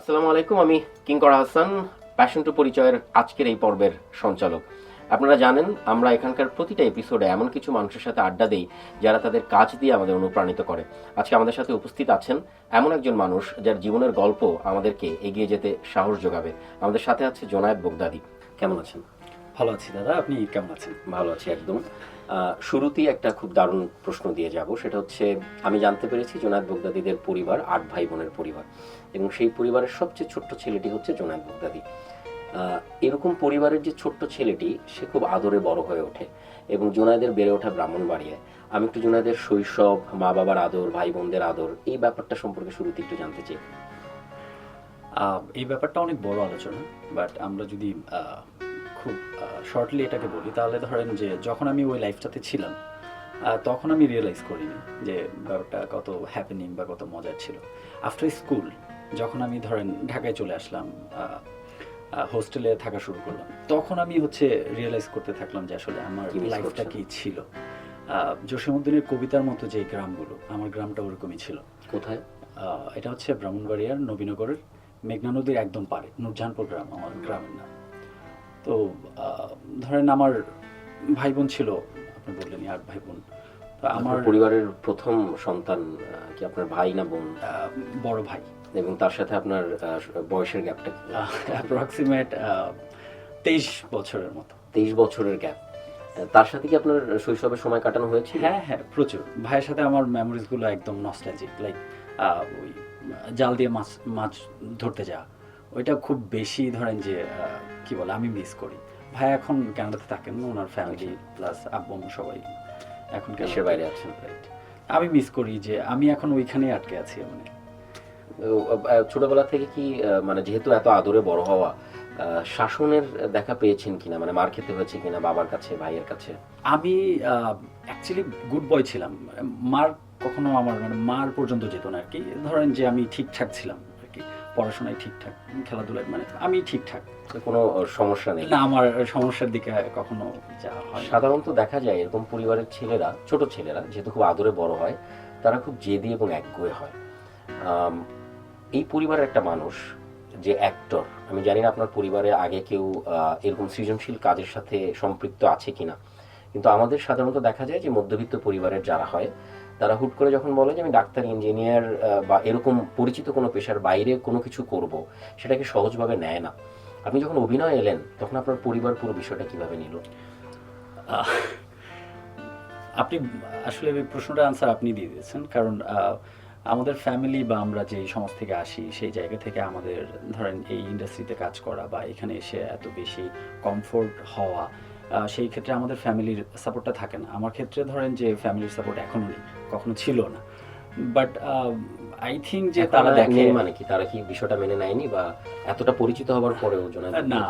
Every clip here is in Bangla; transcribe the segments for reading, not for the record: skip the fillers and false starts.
আসসালামু আলাইকুম, আমি কিঙ্কর হাসান, প্যাশন টু পরিচয়ের আজকের এই পর্বের সঞ্চালক। আপনারা জানেন আমরা এখানকার প্রতিটা এপিসোডে এমন কিছু মানুষের সাথে আড্ডা দেই যারা তাদের কাজ দিয়ে আমাদের অনুপ্রাণিত করে। আজকে আমাদের সাথে উপস্থিত আছেন এমন একজন মানুষ যার জীবনের গল্প আমাদেরকে এগিয়ে যেতে সাহস যোগাবে। আমাদের সাথে আছে জোনায়েদ বগদাদি। কেমন আছেন? ভালো আছি দাদা, আপনি কেমন আছেন? ভালো আছি একদম। শুরুতেই একটা খুব দারুণ প্রশ্ন দিয়ে যাব, সেটা হচ্ছে আমি জানতে পেরেছি জোনায়েদ বগদাদিদের পরিবার 8 ভাই বোনের পরিবার, এবং সেই পরিবারের সবচেয়ে ছোট্ট ছেলেটি হচ্ছে জোনায়েদ বগদাদি। এরকম পরিবারের যে ছোট্ট ছেলেটি, সে খুব আদরে বড় হয়ে ওঠে এবং জোনায়েদের বেড়ে ওঠা ব্রাহ্মণবাড়িয়ায়। আমি একটু জোনায়েদের শৈশব, মা বাবার আদর, ভাই বোনদের আদর, এই ব্যাপারটা সম্পর্কে শুরুতে একটু জানতে চাই। এই ব্যাপারটা অনেক বড় আলোচনা, বাট আমরা যদি খুব শর্টলি এটাকে বলি, তাহলে ধরেন যে যখন আমি ওই লাইফটাতে ছিলাম তখন আমি রিয়েলাইজ করিনি যে ব্যাপারটা কত হ্যাপেনিং বা কত মজার ছিল। আফটার স্কুল যখন আমি ধরেন ঢাকায় চলে আসলাম, হোস্টেলে থাকা শুরু করলাম, তখন আমি রিয়েলাইজ করতে থাকলাম যে আসলে আমার লাইফটা কি ছিল। জসীমউদ্দিনের কবিতার মতো যে গ্রামগুলো, আমার গ্রামটা ওরকমই ছিল। কোথায়? এটা হচ্ছে ব্রাহ্মণবাড়িয়ার নবীনগরের মেঘনা নদীর একদম পারে, নূরজাহানপুর গ্রাম আমার গ্রামের নাম। তো ধরেন আমার ভাই বোন ছিল, আপনি বললেনই 8 ভাই বোন। তো আমার পরিবারের প্রথম সন্তান কি আপনার ভাই না বোন? বড় ভাই। এবং তার সাথে আপনার বয়সের গ্যাপটা অ্যাপ্রক্সিমেট 23 বছরের মতো। 23 বছরের গ্যাপ। তার সাথে কি আপনার শৈশবে সময় কাটানো হয়েছে? হ্যাঁ হ্যাঁ, প্রচুর। ভাইয়ের সাথে আমার মেমোরিজগুলো একদম নস্টালজিক, লাইক ওই জাল দিয়ে মাছ ধরতে যাওয়া, ওইটা খুব বেশি ধরেন যে কি বলে আমি মিস করি। ভাই এখন কানাডাতে থাকেন, ওনার ফ্যামিলি প্লাস আব্বু সবাই এখন দেশের বাইরে আছেন। রাইট। আমি মিস করি যে আমি এখন ওইখানেই আটকে আছি। মানে ছোটবেলা থেকে কি মানে যেহেতু এত আদরে বড় হওয়া, শাসনের দেখা পেয়েছেন কিনা, মানে মার খেতে হয়েছে কিনা বাবার কাছে, ভাইয়ের কাছে? আমি অ্যাকচুয়ালি গুড বয় ছিলাম। মার কখনো আমার মানে মার পর্যন্ত যেত না আর কি। ধরেন যে আমি ঠিকঠাক ছিলাম আর কি, পড়াশোনায় ঠিকঠাক, খেলাধুলায় মানে আমি ঠিকঠাক, কোনো সমস্যা নেই না, আমার সমস্যার দিকে কখনো যাওয়া হয়। সাধারণত দেখা যায় এরকম পরিবারের ছেলেরা, ছোট ছেলেরা যেহেতু খুব আদরে বড় হয়, তারা খুব জেদি এবং একগুঁয়ে হয়। এই পরিবারের একটা মানুষ যে অ্যাক্টর, আমি জানি না আপনার পরিবারে আগে কেউ এরকম সৃজনশীল কাজের সাথে সম্পৃক্ত আছে কিনা, কিন্তু আমাদের সাধারণত দেখা যায় যে মধ্যবিত্ত পরিবারের যারা হয়, তারা হুট করে যখন বলে যে আমি ডাক্তার, ইঞ্জিনিয়ার বা এরকম পরিচিত কোনো পেশার বাইরে কোনো কিছু করব, সেটাকে সহজভাবে নেয় না। আপনি যখন অভিনয় এলেন তখন আপনার পরিবার পুরো বিষয়টা কিভাবে নিল? আপনি আসলে এই প্রশ্নটার আনসার আপনি দিয়ে দিয়েছেন, কারণ আমাদের ফ্যামিলি বা আমরা যে সমাজ থেকে আসি সেই জায়গা থেকে আমাদের ধরেন এই ইন্ডাস্ট্রিতে কাজ করা বা এখানে এসে এত বেশি কমফোর্ট হওয়া, সেই ক্ষেত্রে আমাদের ফ্যামিলির সাপোর্টটা থাকে না। আমার ক্ষেত্রে ধরেন যে ফ্যামিলির সাপোর্ট এখনো নেই, কখনো ছিল না। বাট আই থিঙ্ক যে তারা দেখে, মানে কি তারা কি বিষয়টা মেনে নেয়নি, বা এতটা পরিচিত হওয়ার পরেও? না,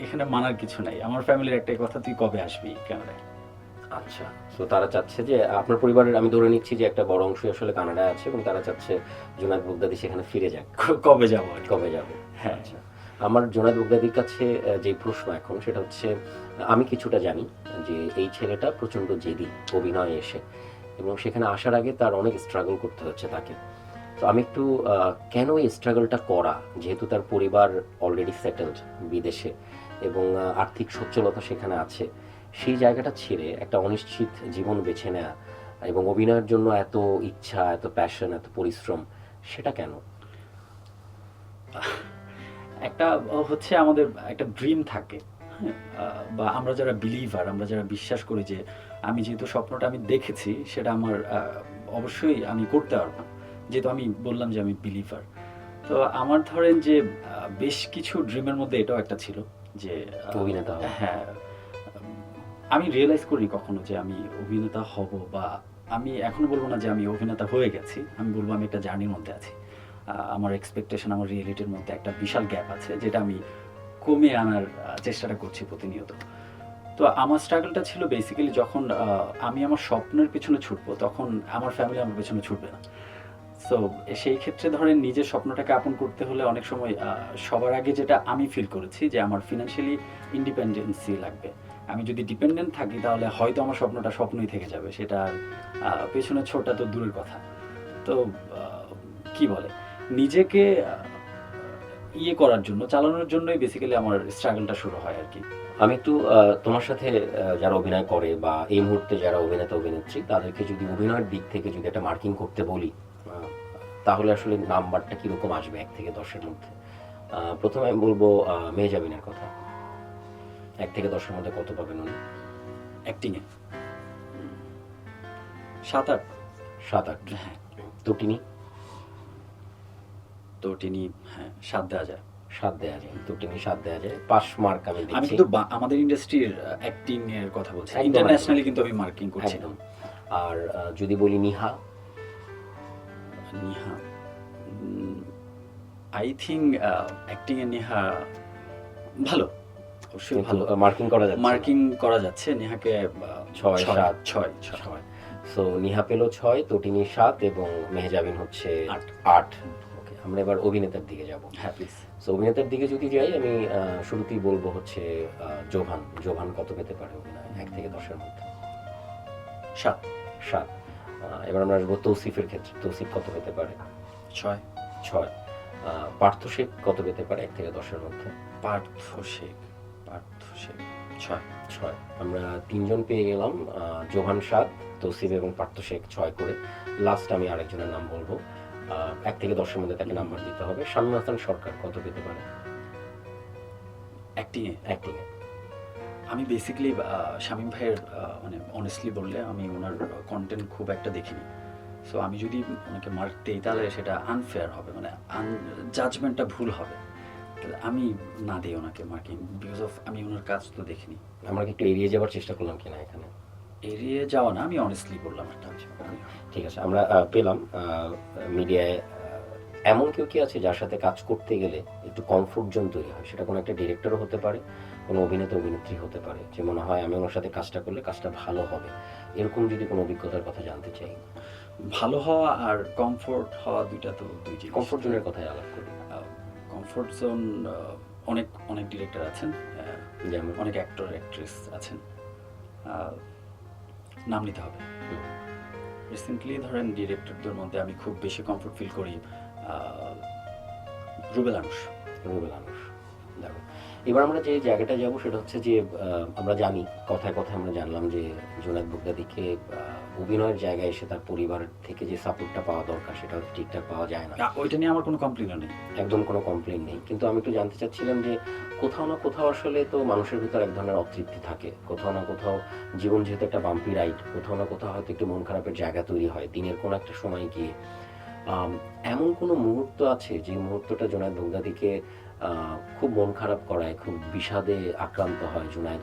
এখানে মানার কিছু নাই। আমার ফ্যামিলির একটাই কথা, তুই কবে আসবি কানাডায়। আচ্ছা, তো তারা চাচ্ছে যে আপনার পরিবারের, আমি ধরে নিচ্ছি যে একটা বড় অংশই আসলে কানাডায় আছে, এবং তারা চাচ্ছে জোনায়েদ বগদাদি সেখানে ফিরে যাক। কবে যাব? কবে যাবে? হ্যাঁ। আচ্ছা, আমার জোনায়েদ বগদাদির কাছে যে প্রশ্ন এখন, সেটা হচ্ছে আমি কিছুটা জানি যে এই ছেলেটা প্রচণ্ড জেদি অভিনয়ে এসে, এবং সেখানে আসার আগে তার অনেক স্ট্রাগল করতে হচ্ছে তাকে। তো আমি একটু কেন এই স্ট্রাগলটা করা, যেহেতু তার পরিবার অলরেডি সেটেলড বিদেশে এবং আর্থিক সচ্ছলতা সেখানে আছে, সেই জায়গাটা ছেড়ে একটা অনিশ্চিত জীবন বেছে নেওয়া এবং অভিনয়ের জন্য এত ইচ্ছা, এত প্যাশন, এত পরিশ্রম, সেটা কেন? একটা আমাদের একটা ড্রিম থাকে, হ্যাঁ, বা আমরা যারা বিলিভার, আমরা যারা বিশ্বাস করি যে আমি যেহেতু স্বপ্নটা আমি দেখেছি সেটা আমার অবশ্যই আমি করতে পারবো, যেহেতু আমি বললাম যে আমি বিলিভার। তো আমার ধরেন যে বেশ কিছু ড্রিমের মধ্যে এটাও একটা ছিল যে অভিনেতা। হ্যাঁ, আমি রিয়েলাইজ করি কখনো যে আমি অভিনেতা হব, বা আমি এখনো বলবো না যে আমি অভিনেতা হয়ে গেছি, আমি বলবো আমি একটা জার্নির মধ্যে আছি। আমার এক্সপেকটেশন, আমার রিয়েলিটির মধ্যে একটা বিশাল গ্যাপ আছে, যেটা আমি কমিয়ে আনার চেষ্টাটা করছি প্রতিনিয়ত। তো আমার স্ট্রাগলটা ছিল বেসিক্যালি যখন আমি আমার স্বপ্নের পেছনে ছুটবো, তখন আমার ফ্যামিলি আমার পেছনে ছুটবে না। সো সেই ক্ষেত্রে ধরেন নিজের স্বপ্নটাকে আপন করতে হলে অনেক সময় সবার আগে যেটা আমি ফিল করেছি যে আমার ফিনান্সিয়ালি ইন্ডিপেন্ডেন্সি লাগবে। আমি যদি ডিপেন্ডেন্ট থাকি তাহলে হয়তো আমার স্বপ্নটা স্বপ্নই থেকে যাবে, সেটা পেছনে ছোটা তো দূরের কথা। তো কি বলে, নিজেকে ইয়ে করার জন্য, চালানোর জন্যই বেসিক্যালি আমার স্ট্রাগলটা শুরু হয় আর কি। আমি একটু তোমার সাথে যারা অভিনয় করে বা এই মুহূর্তে যারা অভিনেতা অভিনেত্রী তাদেরকে যদি অভিনয়ের দিক থেকে যদি একটা মার্কিং করতে বলি, তাহলে আসলে নাম্বারটা কিরকম আসবে 1 থেকে 10-এর মধ্যে? প্রথমে আমি বলবো মেহজাবিনের কথা। 1 থেকে 10-এর মধ্যে কত পাবেন উনি? অ্যাক্টিংয়ে 7-8। 7-8। হ্যাঁ। তটিনী? তো তিনি, হ্যাঁ, 7 দেওয়া যায়। 7 দেওয়া যায়। তটিনী 7 দেওয়া যায়। পাস মার্ক আমি আমি দিচ্ছি। কিন্তু আমাদের ইন্ডাস্ট্রির অ্যাক্টিং এর কথা বলছি, একদম, ইন্টারন্যাশনালি কিন্তু আমি মার্কিং করছি না। একদম। আর যদি বলি Niha? Niha, I think acting এ নিহা ভালো, অবশ্যই কিন্তু ভালো মার্কিং করা যাচ্ছে না। মার্কিং করা যাচ্ছে। নিহাকে 6, 7, 6। 6। সো নিহা পেল 6, তটিনী 7 এবং মেহজাবিন হচ্ছে 8। ওকে, আমরা এবার অভিনেতার দিকে যাব। হ্যাঁ প্লিজ। সো অভিনেতার দিকে যদি যাই, আমি শুরুতেই বলবো হচ্ছে জোভান। জোভান কত পেতে পারে অভিনয় 1 থেকে 10-এর মধ্যে? 7। 7। এবার আমরা আসবো তৌসিফের ক্ষেত্রে। তৌসিফ কত পেতে পারে? 6। 6। পার্থ শেখ কত পেতে পারে 1 থেকে 10-এর মধ্যে? পার্থ শেখ 6। 6। আমরা 3 জন পেয়ে গেলাম, জোহান 7, তৌসিফ এবং পার্থ শেখ 6 করে। লাস্ট আমি আরেকজনের নাম বলবো, 1 থেকে 10-এর মধ্যে তাকে নাম্বার দিতে হবে। শামীম হাসান সরকার কত পেতে পারে অ্যাক্টিং এ? অ্যাক্টিং এ? আমি বেসিক্যালি শামীম ভাইয়ের মানে অনেস্টলি বললে আমি ওনার কন্টেন্ট খুব একটা দেখিনি। সো আমি যদি ওনাকে মার্ক দিই তাহলে সেটা আনফেয়ার হবে, মানে জাজমেন্টটা ভুল হবে। তাহলে আমি না দিই ওনাকে মার্কিং, বিকজ অফ আমি ওনার কাজ তো দেখিনি। আমরা কি একটু এড়িয়ে যাওয়ার চেষ্টা করলাম কিনা এখানে? এড়িয়ে যাওয়া না, আমি অনেস্টলি বললাম একটা। ঠিক আছে, আমরা পেলাম মিডিয়ায় এমন কেউ কি আছে যার সাথে কাজ করতে গেলে একটু কমফোর্ট জোন তৈরি হয়? সেটা কোনো একটা ডিরেক্টরও হতে পারে, কোনো অভিনেতা অভিনেত্রী হতে পারে, যে মনে হয় আমি ওনার সাথে কাজটা করলে কাজটা ভালো হবে, এরকম যদি কোনো অভিজ্ঞতার কথা জানতে চাই। ভালো হওয়া আর কমফোর্ট হওয়া দুইটা তো দুই জিনিস। কমফোর্ট জোনের কথাই আলাপ করি। কমফোর্ট জোন অনেক অনেক ডিরেক্টর আছেন, যেমন অনেক অ্যাক্টর অ্যাক্ট্রেস আছেন, নাম নিতে হবে। রিসেন্টলি ধরেন ডিরেক্টরদের মধ্যে আমি খুব বেশি কমফোর্ট ফিল করি রুবেল আনুশ। রুবেল আনুশ, দেখো এবার আমরা যে জায়গাটা যাব সেটা হচ্ছে যে আমরা জানি, কথায় কথায় আমরা জানলাম যে জুনায়েদ বাগদাদীকে অভিনয়ের জায়গায় এসে তার পরিবার থেকে যে সাপোর্টটা পাওয়া দরকার সেটা ঠিকঠাক পাওয়া যায় না। ওইটা নিয়ে আমার কোনো কমপ্লেইনও নেই, একদম কোনো কমপ্লেইন নেই। কিন্তু আমি একটু জানতে চাচ্ছিলাম যে কোথাও না কোথাও আসলে তো মানুষের ভিতর এক ধরনের অতৃপ্তি থাকে, কোথাও না কোথাও জীবন যেহেতু একটা বাম্পি রাইড, কোথাও না কোথাও হয়তো একটু মন খারাপের জায়গা তৈরি হয় দিনের কোনো একটা সময় গিয়ে। এমন কোনো মুহূর্ত আছে যে মুহূর্তটা জুনায়েদ বাগদাদীকে খুব মন খারাপ করায়, খুব বিষাদে আক্রান্ত হয় জুনায়েদ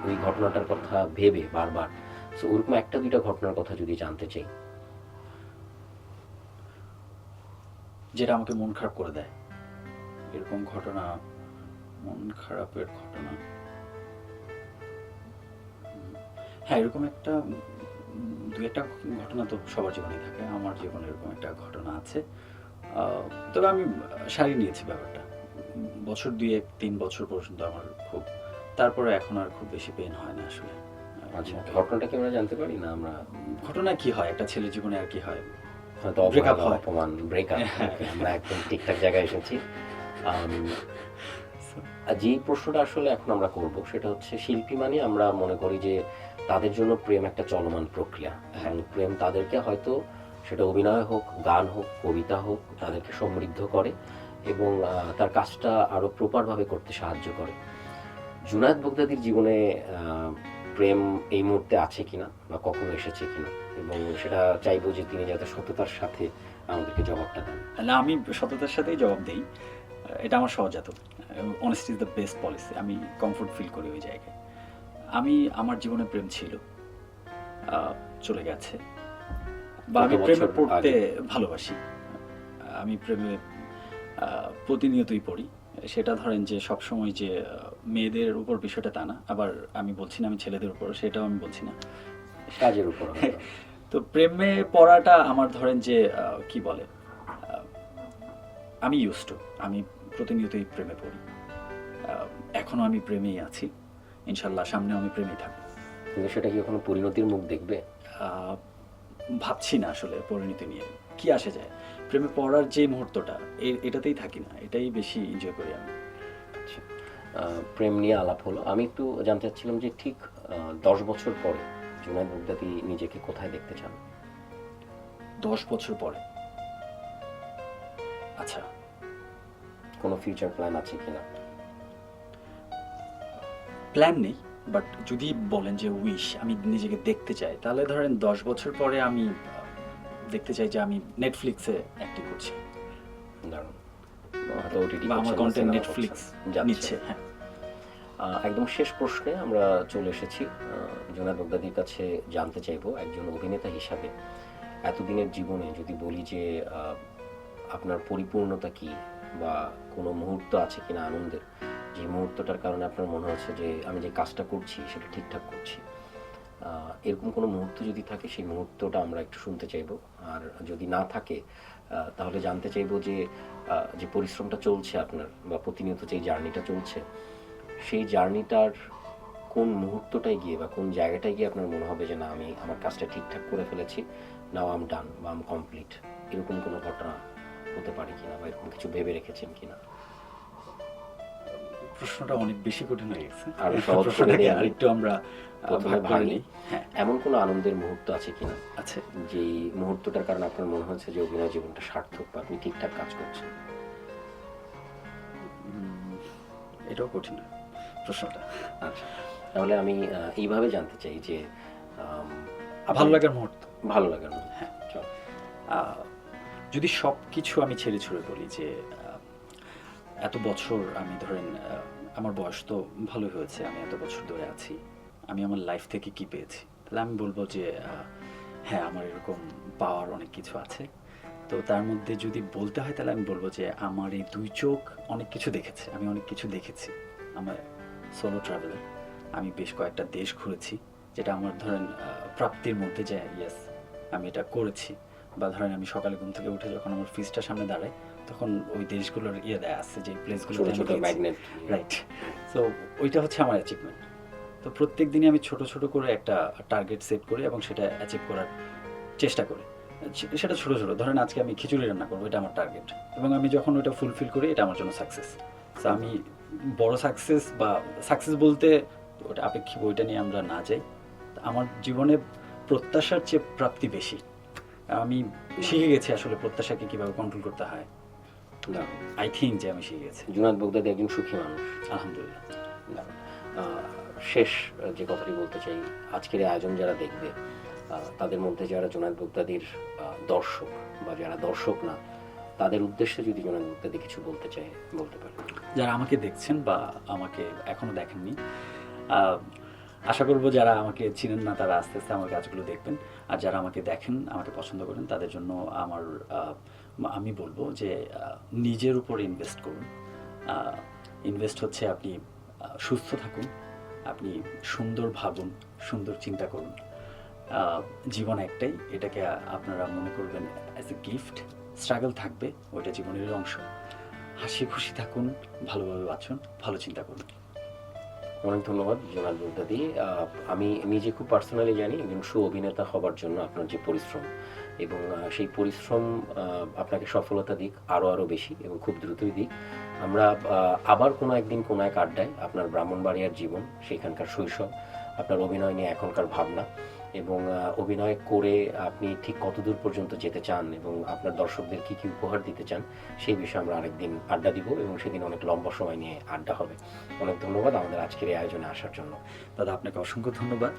ওই ঘটনাটার কথা ভেবে বারবার? সো ওরকম একটা দুইটা ঘটনার কথা যদি জানতে চাই। যেটা আমাকে মন খারাপ করে দেয়, এরকম ঘটনা, মন খারাপের ঘটনা, হ্যাঁ এরকম একটা দু একটা ঘটনা তো সবার জীবনে থাকে। আমার জীবনে এরকম একটা ঘটনা আছে, তবে আমি সারিয়ে নিয়েছি ব্যাপারটা। বছর 2-3 বছর পর্যন্ত আমার খুব, তারপরে এখন আর খুব বেশি পেন হয় না আসলে। আচ্ছা, ঘটনাটা কি আমরা জানতে পারি না? আমরা ঘটনা কি হয় একটা ছেলের জীবনে, আর কি হয়, হয়তো ব্রেকআপ অবহেলা, হয়। অপমান, ব্রেকআপ। আমরা একদম ঠিকঠাক জায়গায় এসেছি। যে প্রশ্নটা আসলে এখন আমরা করব সেটা হচ্ছে, শিল্পী মানে আমরা মনে করি যে তাদের জন্য প্রেম একটা চলমান প্রক্রিয়া, এবং প্রেম তাদেরকে হয়তো সেটা অভিনয় হোক, গান হোক, কবিতা হোক, তাদেরকে সমৃদ্ধ করে এবং তার কাজটা আরো প্রপারভাবে করতে সাহায্য করে। জুনায়েদ বাগদাদীর জীবনে প্রেম এই মুহূর্তে আছে কিনা বা কখনো এসেছে কিনা, এবং সেটা চাইবো যে তিনি যাতে সততার সাথে আমাদেরকে জবাবটা দেন। না, আমি সততার সাথেই জবাব দেই, এটা আমার সহজাত। Honesty is the best policy. আমি কমফোর্ট ফিল করি ওই জায়গায়। আমার জীবনে প্রেম ছিল, চলে গেছে, বা আমি প্রেমে পড়তে ভালোবাসি। আমি প্রেমে প্রতিনিয়তই পড়ি। সেটা ধরেন যে সবসময় যে মেয়েদের উপর বিষয়টা তা না, আবার আমি বলছি না আমি ছেলেদের উপর, সেটাও আমি বলছি না, কাজের উপর। তো প্রেমে পড়াটা আমার ধরেন যে কি বলে, আমি ইউজড টু, আমি প্রতিনিয়তই প্রেমে পড়ি। এখনো আমি প্রেমেই আছি, ইনশাল্লাহ সামনেও আমি প্রেমেই থাকবো। কিন্তু সেটা কি কখনো পরিণতির মুখ দেখবে? ভাবছি না আসলে পরিণতি নিয়ে, কি আসে যায়। প্রেমে পড়ার যে মুহূর্তটা এটাতেই থাকি না, এটাই বেশি এনজয় করি আমি। আচ্ছা, প্রেম নিয়ে আলাপ হলো, আমি একটু জানতে চাচ্ছিলাম যে ঠিক 10 বছর পরে জুনায়েদ বাগদাদী নিজেকে কোথায় দেখতে চান? 10 বছর পরে, আচ্ছা, কোনো ফিউচার প্ল্যান আছে কিনা? প্ল্যান নেই, বাট যদি বলেন যে উইশ, আমি নিজেকে দেখতে চাই, তাহলে ধরেন 10 বছর পরে আমি দেখতে চাই যে আমি নেটফ্লিক্সে অ্যাক্টিং করছি, দারুণ। হয়তো ওটিটি বা আমার কন্টেন্ট নেটফ্লিক্স নিচ্ছে। হ্যাঁ, একদম শেষ প্রশ্নে আমরা চলে এসেছি। জুনায়েদ বাগদাদীর কাছে জানতে চাইবো, একজন অভিনেতা হিসাবে এতদিনের জীবনে যদি বলি যে আপনার পরিপূর্ণতা কি, বা কোনো মুহূর্ত আছে কিনা আনন্দের, যে মুহূর্তটার কারণে আপনার মনে হচ্ছে যে আমি যে কাজটা করছি সেটা ঠিকঠাক করছি, এরকম কোনো মুহূর্ত যদি থাকে সেই মুহূর্তটা আমরা একটু শুনতে চাইবো। আর যদি না থাকে তাহলে জানতে চাইবো যে যে পরিশ্রমটা চলছে আপনার, বা প্রতিনিয়ত যে জার্নিটা চলছে, সেই জার্নিটার কোন মুহূর্তটায় গিয়ে বা কোন জায়গাটায় গিয়ে আপনার মনে হবে যে না, আমি আমার কাজটা ঠিকঠাক করে ফেলেছি, নাও আম ডান বা আম কমপ্লিট, এরকম কোনো ঘটনা হতে পারে কিনা, বা এরকম কিছু ভেবে রেখেছেন কিনা? প্রশ্নটা অনেক বেশি কঠিন হয়ে গেছে, আর সহজ করে প্রশ্নটাকে দেয়া আরেকটু আমরা প্রথমে ভাগ করে ভাঙি। নিই। হ্যাঁ, এমন কোনো আনন্দের মুহূর্ত আছে কিনা আছে। যেই মুহূর্তটার কারণে আপনার মনে হচ্ছে যে অভিনয় জীবনটা সার্থক, বা আপনি ঠিকঠাক কাজ করছেন? এটাও কঠিন প্রশ্নটা। আচ্ছা, তাহলে আমি এইভাবে জানতে চাই যে ভালো লাগার মুহূর্ত, ভালো লাগার মুহূর্ত। হ্যাঁ। চল। যদি সব কিছু আমি ছেড়ে ছুড়ে বলি যে এত বছর আমি ধরেন, আমার বয়স তো ভালোই হয়েছে, আমি এত বছর ধরে আছি, আমি আমার লাইফ থেকে কি পেয়েছি, তাহলে আমি বলবো যে হ্যাঁ, আমার এরকম পাওয়ার অনেক কিছু আছে। তো তার মধ্যে যদি বলতে হয় তাহলে আমি বলবো যে আমার এই 2 চোখ অনেক কিছু দেখেছে, আমি অনেক কিছু দেখেছি। আমার সোলো ট্রাভেলার, আমি বেশ কয়েকটা দেশ ঘুরেছি, যেটা আমার ধরেন প্রাপ্তির মধ্যে যায়, ইয়েস আমি এটা করেছি। বা ধরেন আমি সকালে ঘুম থেকে উঠে যখন আমার ফ্রিজটার সামনে দাঁড়াই, তখন ওই দেশগুলোর দেয়া আছে যে প্লেসগুলো, ছোট ছোট ম্যাগনেট। রাইট। সো ওইটা হচ্ছে আমার অ্যাচিভমেন্ট। তো প্রত্যেক দিনই আমি ছোট ছোট করে একটা টার্গেট সেট করি এবং সেটা অ্যাচিভ করার চেষ্টা করি। সেটা ছোট ছোট, ধরেন আজকে আমি খিচুড়ি রান্না করবো, এটা আমার টার্গেট, এবং আমি যখন ওইটা ফুলফিল করি এটা আমার জন্য সাকসেস। সো আমি বড় সাকসেস বা সাকসেস বলতে ওটা আপেক্ষিক, ওইটা নিয়ে আমরা না যাই। আমার জীবনে প্রত্যাশার চেয়ে প্রাপ্তি বেশি। আমি শিখে গেছি আসলে প্রত্যাশাকে কিভাবে কন্ট্রোল করতে হয়। আই থিঙ্ক যে আমি শিখে গেছি। জুনায়েদ বাগদাদী একজন সুখী মানুষ, আলহামদুলিল্লাহ। শেষ যে কথাটি বলতে চাই, আজকের এই আয়োজন যারা দেখবে তাদের মধ্যে যারা জুনায়েদ বাগদাদীর দর্শক, বা যারা দর্শক না, তাদের উদ্দেশ্যে যদি জুনায়েদ বাগদাদী কিছু বলতে চায় বলতে পারে। যারা আমাকে দেখছেন বা আমাকে এখনো দেখেননি, আশা করবো যারা আমাকে চিনেন না তারা আস্তে আস্তে আমার কাজগুলো দেখবেন, আর যারা আমাকে দেখেন, আমাকে পছন্দ করেন, তাদের জন্য আমি বলবো যে নিজের উপর ইনভেস্ট করুন। ইনভেস্ট হচ্ছে আপনি সুস্থ থাকুন, আপনি সুন্দর ভাবুন, সুন্দর চিন্তা করুন। জীবন একটাই, এটাকে আপনারা মনে করবেন অ্যাজ এ গিফট। স্ট্রাগল থাকবে, ওইটা জীবনের অংশ। হাসি খুশি থাকুন, ভালোভাবে বাঁচুন, ভালো চিন্তা করুন। অনেক ধন্যবাদ জুনায়েদ বাগদাদী। আমি নিজে খুব পার্সোনালি জানি একজন অভিনেতা হবার জন্য আপনার যে পরিশ্রম, এবং সেই পরিশ্রম আপনাকে সফলতা দিক আরও বেশি, এবং খুব দ্রুতই দিক। আমরা আবার কোনো একদিন কোনো এক আড্ডায় আপনার ব্রাহ্মণবাড়িয়ার জীবন, সেখানকার শৈশব, আপনার অভিনয় নিয়ে এখনকার ভাবনা, এবং অভিনয় করে আপনি ঠিক কতদূর পর্যন্ত যেতে চান, এবং আপনার দর্শকদের কী কী উপহার দিতে চান, সেই বিষয়ে আমরা আরেকদিন আড্ডা দিব, এবং সেদিন অনেক লম্বা সময় নিয়ে আড্ডা হবে। অনেক ধন্যবাদ আমাদের আজকের এই আয়োজনে আসার জন্য। দাদা, আপনাকে অসংখ্য ধন্যবাদ।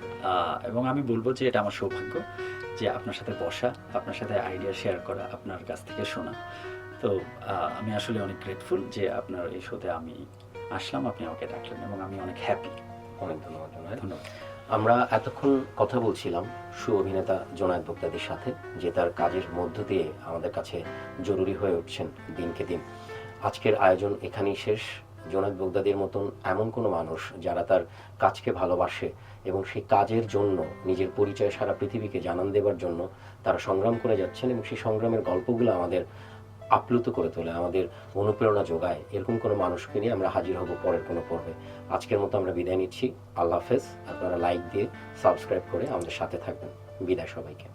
এবং আমি বলবো যে এটা আমার সৌভাগ্য যে আপনার সাথে বসা, আপনার সাথে আইডিয়া শেয়ার করা, আপনার কাছ থেকে শোনা। তো আমি আসলে অনেক গ্রেটফুল যে আপনার এই শোতে আমি আসলাম, আপনি আমাকে ডাকলেন, এবং আমি অনেক হ্যাপি। অনেক ধন্যবাদ জুনায়েদ। ধন্যবাদ। আমরা এতক্ষণ কথা বলছিলাম অভিনেতা জুনায়েদ বাগদাদীর সাথে, যে তার কাজের মধ্য দিয়ে আমাদের কাছে জরুরি হয়ে উঠছেন দিনকে দিন। আজকের আয়োজন এখানেই শেষ। জুনায়েদ বাগদাদীর মতন এমন কোনো মানুষ যারা তার কাজকে ভালোবাসে এবং সেই কাজের জন্য নিজের পরিচয় সারা পৃথিবীকে জানান দেবার জন্য তারা সংগ্রাম করে যাচ্ছেন, এবং সেই সংগ্রামের গল্পগুলো আমাদের আপ্লুত করে তোলে, আমাদের অনুপ্রেরণা যোগায়। এরকম কোনো মানুষকে নিয়ে আমরা হাজির হব পরের কোনো পর্বে। আজকের মতো আমরা বিদায় নিচ্ছি। আল্লাহ হাফেজ। আপনারা লাইক দিয়ে সাবস্ক্রাইব করে আমাদের সাথে থাকবেন। বিদায় সবাইকে।